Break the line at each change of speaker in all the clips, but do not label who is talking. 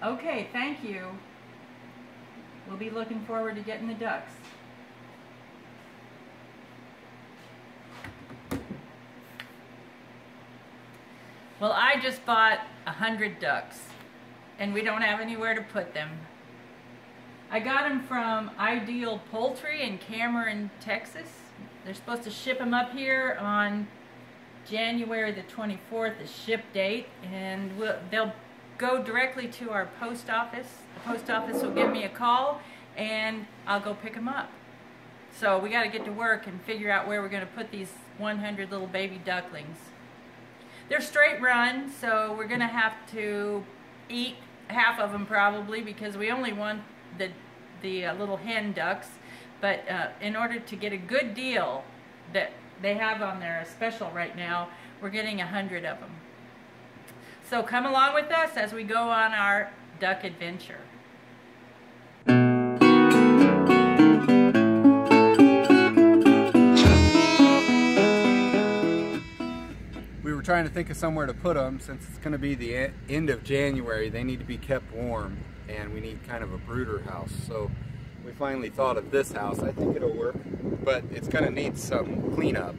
Okay, thank you. We'll be looking forward to getting the ducks. Well, I just bought 100 ducks, and we don't have anywhere to put them. I got them from Ideal Poultry in Cameron, Texas. They're supposed to ship them up here on January the 24th, the ship date, and they'll go directly to our post office. The post office will give me a call, and I'll go pick them up. So we got to get to work and figure out where we're going to put these 100 little baby ducklings. They're straight run, so we're going to have to eat half of them probably, because we only want the little hen ducks. But in order to get a good deal that they have on their special right now, we're getting 100 of them. So come along with us as we go on our duck adventure.
We were trying to think of somewhere to put them. Since it's going to be the end of January, they need to be kept warm, and we need kind of a brooder house. So we finally thought of this house. I think it'll work, but it's going to need some cleanup.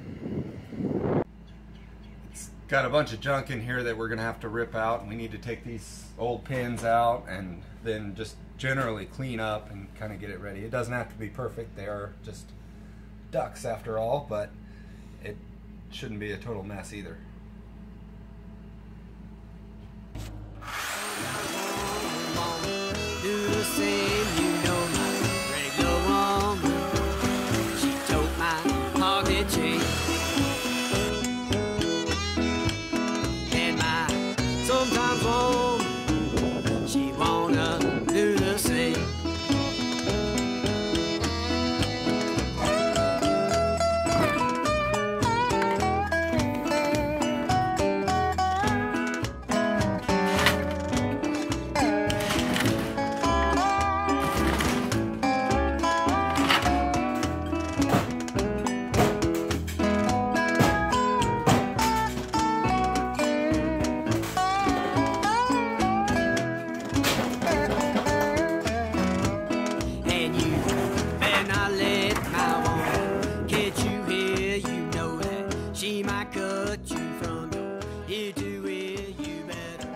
It's got a bunch of junk in here that we're going to have to rip out, and we need to take these old pins out and then just generally clean up and kind of get it ready. It doesn't have to be perfect. They are just ducks after all, but it shouldn't be a total mess either.
Do the same, you know my regular woman. She took my pocket change and my sometimes woman. She wanna do the same.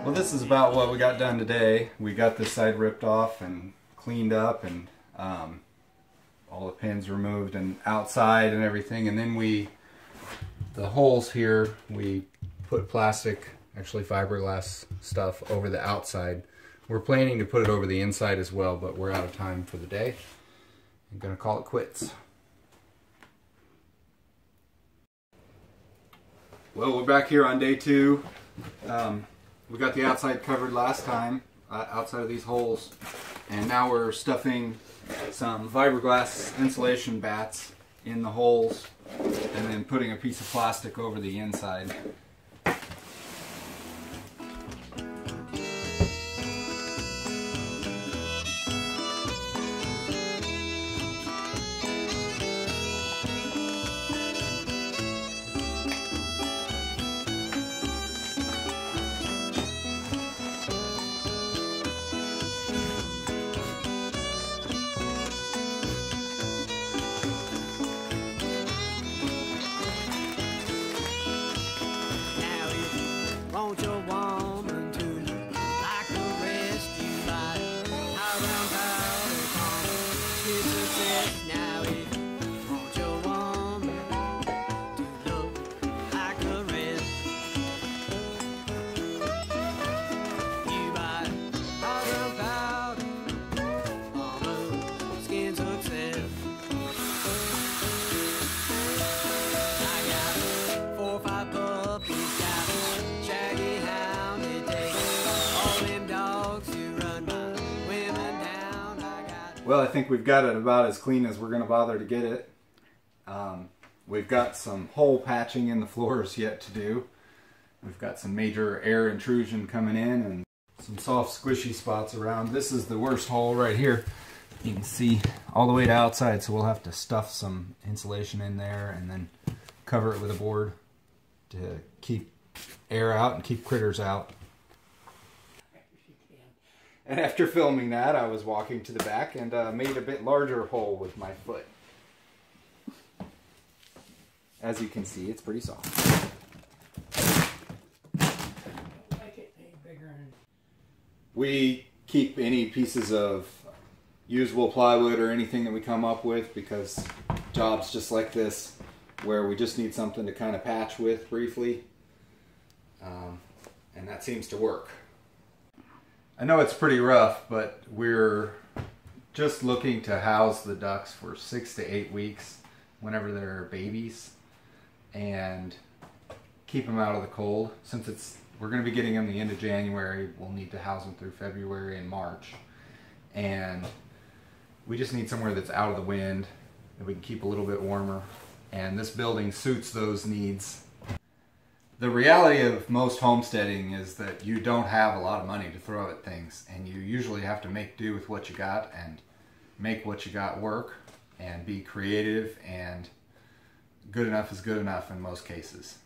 Well, this is about what we got done today. We got this side ripped off and cleaned up, and all the pins removed and outside and everything. And then the holes here, we put plastic, actually fiberglass stuff over the outside. We're planning to put it over the inside as well, but we're out of time for the day. I'm gonna call it quits. Well, we're back here on day 2. We got the outside covered last time, outside of these holes, and now we're stuffing some fiberglass insulation bats in the holes and then putting a piece of plastic over the inside.
Want your woman to look like a rescue body? How around powder corner, it's success now. If you want your woman to look like a rescue, you buy how around powder on a skin success. I got 4 or 5 puppies, got shaggy hound, it takes all them dogs to run my women down.
Well, I think we've got it about as clean as we're going to bother to get it. We've got some hole patching in the floors yet to do. We've got some major air intrusion coming in and some soft squishy spots around. This is the worst hole right here. You can see all the way to outside, so we'll have to stuff some insulation in there and then cover it with a board to keep air out and keep critters out. And after filming that, I was walking to the back and made a bit larger hole with my foot. As you can see, it's pretty soft. We keep any pieces of usable plywood or anything that we come up with, because jobs just like this where we just need something to kind of patch with briefly, and that seems to work. I know it's pretty rough, but we're just looking to house the ducks for 6 to 8 weeks whenever they're babies and keep them out of the cold. Since we're going to be getting them the end of January, we'll need to house them through February and March, and we just need somewhere that's out of the wind that we can keep a little bit warmer, and this building suits those needs. The reality of most homesteading is that you don't have a lot of money to throw at things, and you usually have to make do with what you got and make what you got work and be creative, and good enough is good enough in most cases.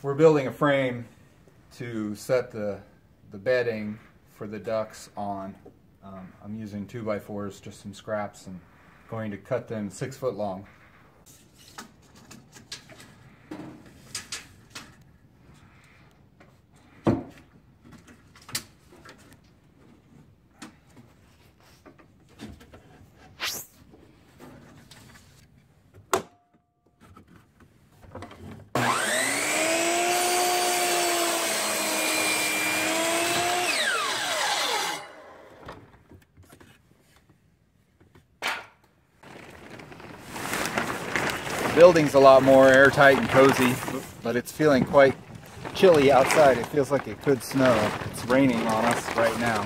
We're building a frame to set the bedding for the ducks on. I'm using 2x4s, just some scraps, and going to cut them 6 foot long. The building's a lot more airtight and cozy, but it's feeling quite chilly outside. It feels like it could snow. It's raining on us right now.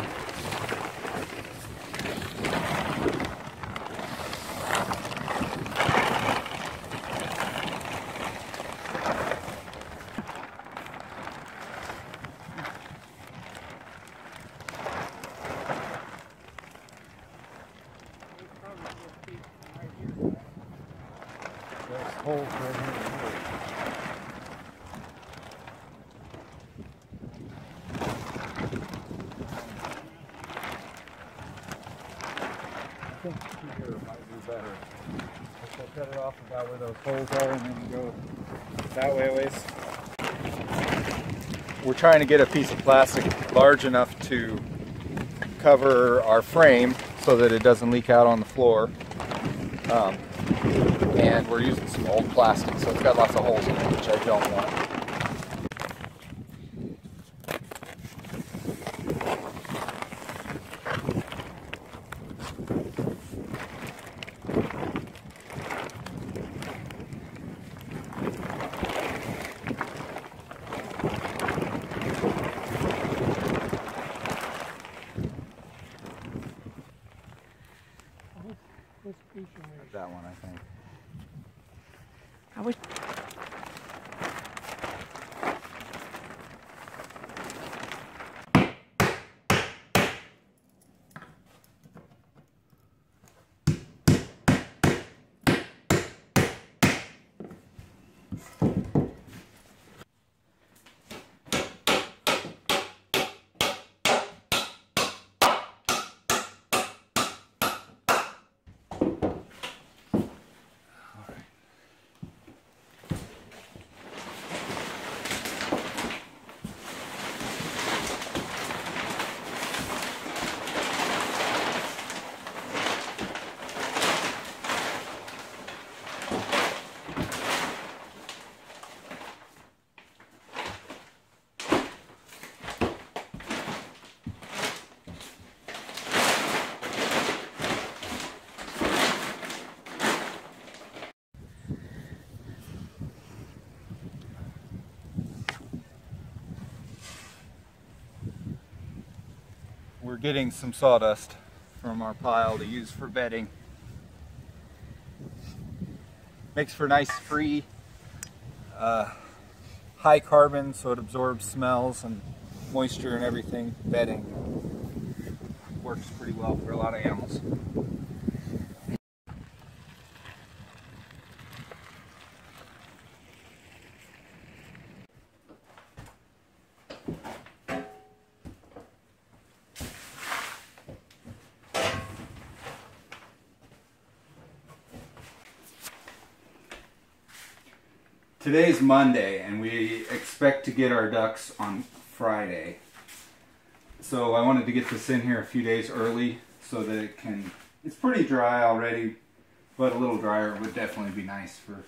Holes right here. I think here might be better. I'll cut it off about where those holes are and then go that way a ways. We're trying to get a piece of plastic large enough to cover our frame so that it doesn't leak out on the floor. And we're using some old plastic, so it's got lots of holes in it, which I don't want. That one, I think.
I wish. We're getting some sawdust from our pile to use for bedding. Makes for nice, free, high carbon, so it absorbs smells and
moisture and everything, bedding. Works pretty well for a lot of animals.
Today's Monday, and we expect to get our ducks on Friday. So I wanted to get this in here a few days early so that it's pretty dry already, but a little drier would definitely be nice for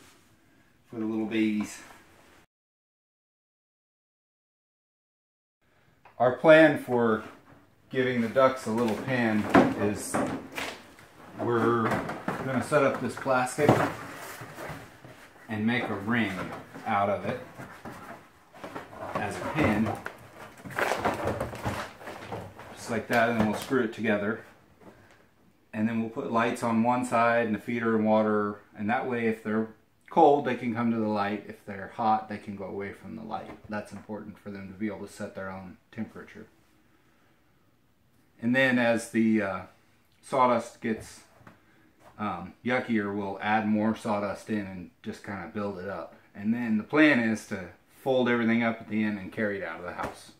the little babies. Our plan for giving the ducks a little pen is we're going to set up this plastic and make a ring out of it as a pin, just like that, and then we'll screw it together, and then we'll put lights on one side and a feeder and water, and that way if they're cold they can come to the light, if they're hot they can go away from the light. That's important for them to be able to set their own temperature. And then as the sawdust gets yuckier, we'll add more sawdust in and just kind of build it up. And then the plan is to fold everything up at the end and carry it out of the house.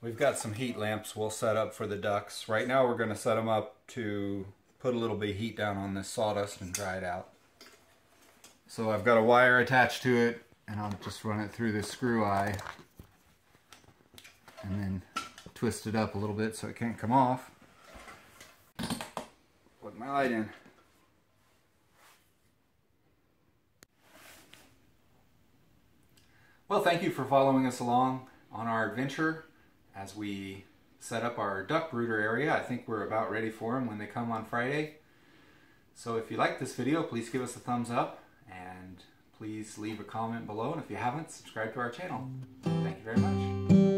We've got some heat lamps we'll set up for the ducks. Right now we're going to set them up to put a little bit of heat down on this sawdust and dry it out. So I've got a wire attached to it, and I'll just run it through this screw eye and then twist it up a little bit so it can't come off. Plug my light in. Well, thank you for following us along on our adventure as we set up our duck brooder area. I think we're about ready for them when they come on Friday. So if you like this video, please give us a thumbs up, and please leave a comment below, and if you haven't, subscribe to our channel. Thank you very much.